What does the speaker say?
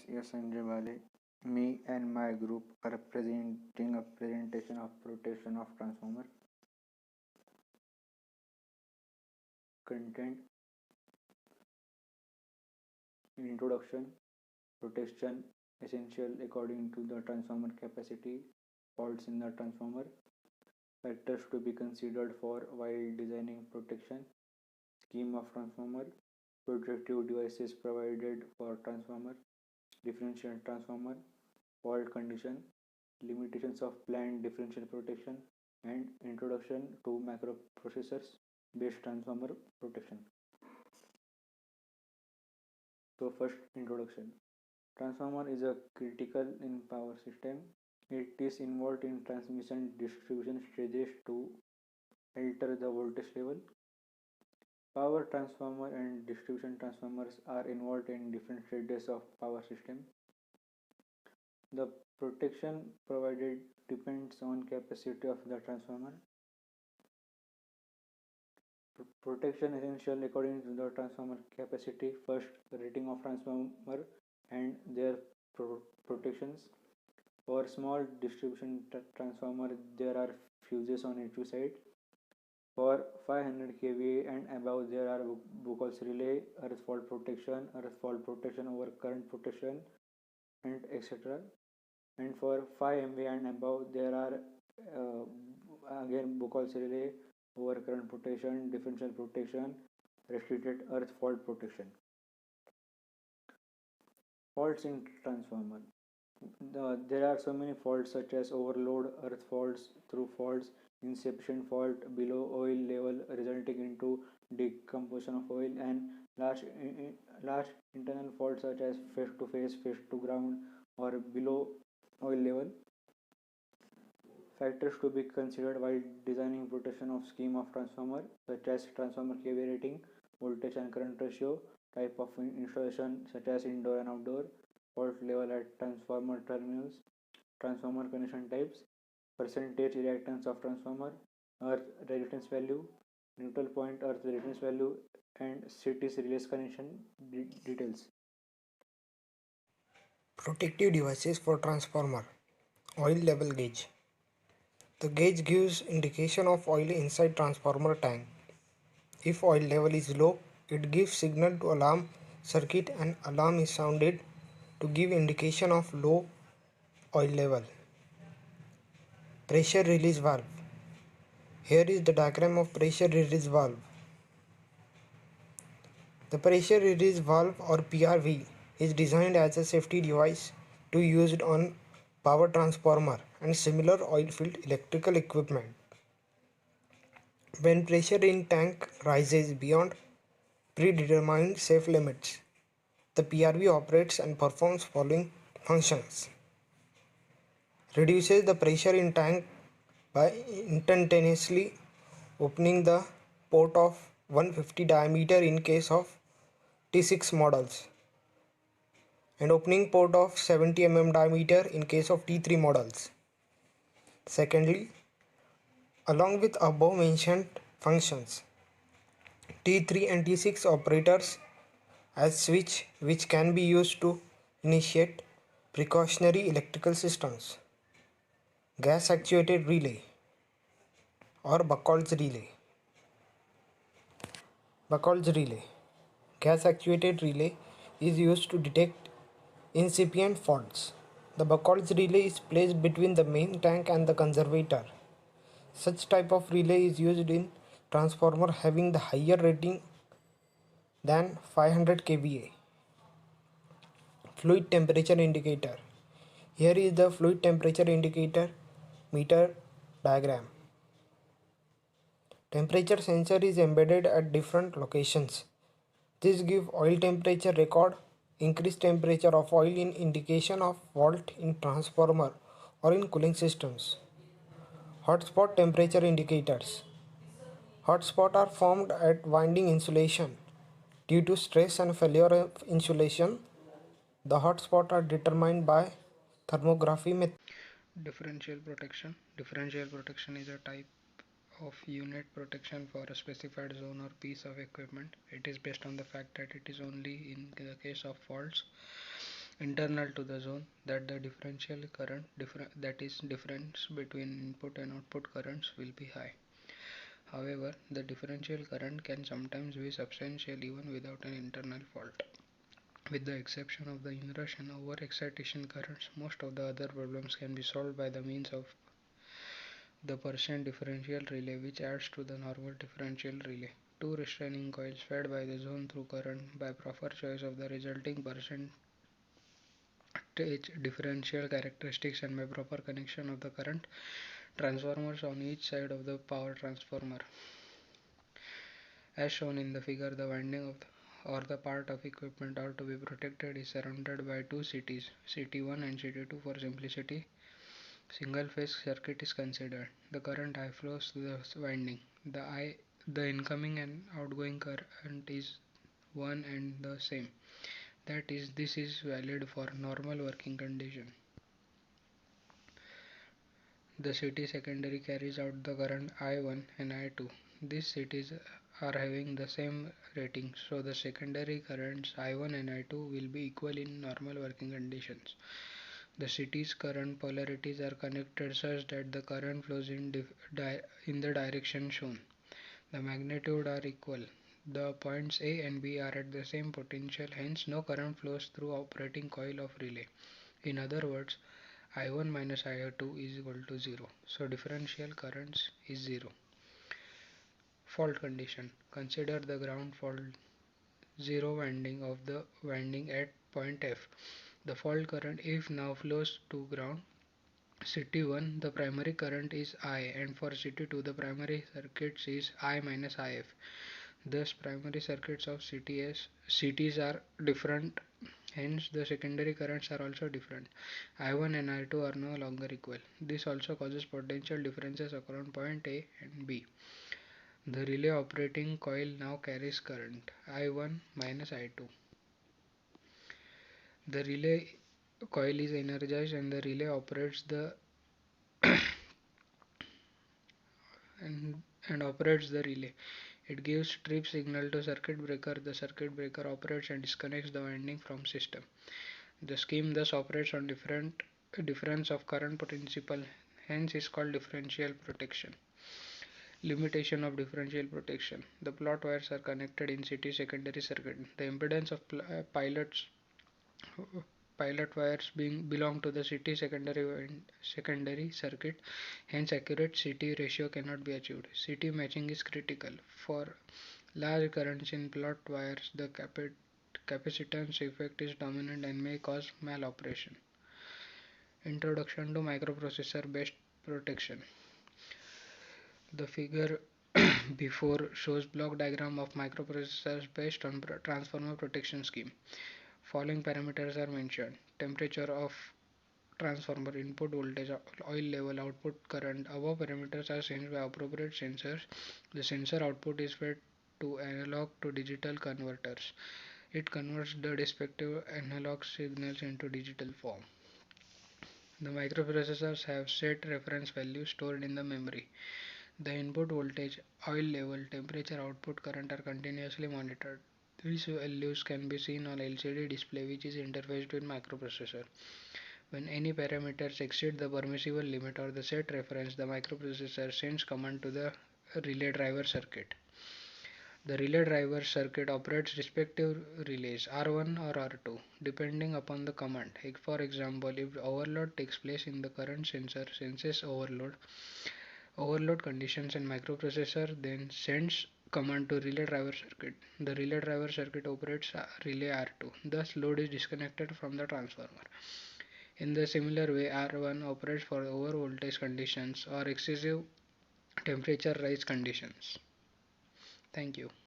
Yes, Sanjay Bale. Me and my group are presenting a presentation of protection of transformer. Content, introduction, protection, essential according to the transformer capacity, faults in the transformer, factors to be considered for while designing protection, scheme of transformer, protective devices provided for transformer, differential transformer, fault condition, limitations of planned differential protection, and introduction to microprocessors based transformer protection. So first, introduction. Transformer is a critical in power system. It is involved in transmission distribution stages to alter the voltage level. Power transformer and distribution transformers are involved in different stages of power system. The protection provided depends on capacity of the transformer. Protection essential according to the transformer capacity. First, the rating of transformer and their protections. For small distribution transformer, there are fuses on each side. For 500 kVA and above, there are Buchholz relay, earth fault protection over current protection, and etc. And for 5 MVA and above, there are again Buchholz relay, over current protection, differential protection, restricted earth fault protection. Faults in transformer. There are so many faults such as overload, earth faults, through faults, insufficient fault, below oil level resulting into decomposition of oil, and large internal faults such as face to face, face to ground, or below oil level. Factors to be considered while designing protection of scheme of transformer such as transformer kVA rating, voltage and current ratio, type of installation such as indoor and outdoor, fault level at transformer terminals, transformer connection types, percentage reactance of transformer, earth resistance value, neutral point earth resistance value, and cities release connection details. Protective devices for transformer. Oil level gauge. The gauge gives indication of oil inside transformer tank. If oil level is low, it gives signal to alarm circuit and alarm is sounded to give indication of low oil level. Pressure release valve. Here is the diagram of pressure release valve. The pressure release valve or PRV is designed as a safety device to used on power transformer and similar oil filled electrical equipment. When pressure in tank rises beyond predetermined safe limits, the PRV operates and performs following functions. Reduces the pressure in tank by instantaneously opening the port of 150 diameter in case of T6 models and opening port of 70 mm diameter in case of T3 models. Secondly, along with above mentioned functions, T3 and T6 operators as switch which can be used to initiate precautionary electrical systems. Gas actuated relay or Buchholz relay. Buchholz relay. Gas actuated relay is used to detect incipient faults. The Buchholz relay is placed between the main tank and the conservator. Such type of relay is used in transformer having the higher rating than 500 kVA. Fluid temperature indicator. Here is the fluid temperature indicator meter diagram. Temperature sensor is embedded at different locations. This gives oil temperature record, increased temperature of oil in indication of fault in transformer or in cooling systems. Hotspot temperature indicators. Hotspots are formed at winding insulation. Due to stress and failure of insulation, the hotspots are determined by thermography method. Differential protection. Differential protection is a type of unit protection for a specified zone or piece of equipment. It is based on the fact that it is only in the case of faults internal to the zone that the differential current that is difference between input and output currents will be high. However, the differential current can sometimes be substantial even without an internal fault. With the exception of the inrush and overexcitation currents, most of the other problems can be solved by the means of the percent differential relay, which adds to the normal differential relay. Two restraining coils fed by the zone through current by proper choice of the resulting percentage differential characteristics and by proper connection of the current transformers on each side of the power transformer. As shown in the figure, the winding of or the part of equipment are to be protected is surrounded by two CTs, CT1 and CT2 for simplicity. Single phase circuit is considered. The current I flows to the winding. The incoming and outgoing current is one and the same. That is, this is valid for normal working condition. The CT secondary carries out the current I1 and I2. These CTs are having the same rating, so the secondary currents I1 and I2 will be equal in normal working conditions. The CT's current polarities are connected such that the current flows in the direction shown. The magnitude are equal. The points A and B are at the same potential, hence no current flows through operating coil of relay. In other words, I1 minus I2 is equal to 0. So differential currents is 0. Fault condition. Consider the ground fault 0 winding of the winding at point F. The fault current if now flows to ground. CT1 the primary current is I and for CT2 the primary circuits is I minus IF. Thus primary circuits of CTs are different, hence the secondary currents are also different. I1 and I2 are no longer equal. This also causes potential differences across point A and B. The relay operating coil now carries current I1 minus I2. The relay coil is energized and the relay operates the and operates the relay. It gives trip signal to circuit breaker. The circuit breaker operates and disconnects the winding from system. The scheme thus operates on difference of current principle, hence is called differential protection. Limitation of differential protection. The plot wires are connected in CT secondary circuit. The impedance of pilot wires belong to the CT secondary circuit, hence accurate CT ratio cannot be achieved. CT matching is critical. For large currents in plot wires, the capacitance effect is dominant and may cause maloperation. Introduction to microprocessor based protection. The figure before shows block diagram of microprocessors based on transformer protection scheme. Following parameters are mentioned: temperature of transformer, input voltage, oil level, output current. Above parameters are sensed by appropriate sensors. The sensor output is fed to analog to digital converters. It converts the respective analog signals into digital form. The microprocessors have set reference values stored in the memory. The input voltage, oil level, temperature, output current are continuously monitored. These values can be seen on LCD display which is interfaced with microprocessor. When any parameters exceed the permissible limit or the set reference, the microprocessor sends command to the relay driver circuit. The relay driver circuit operates respective relays R1 or R2 depending upon the command. For example, if overload takes place in the current sensor senses overload conditions and microprocessor then sends command to relay driver circuit. The relay driver circuit operates relay R2. Thus load is disconnected from the transformer. In the similar way, R1 operates for over voltage conditions or excessive temperature rise conditions. Thank you.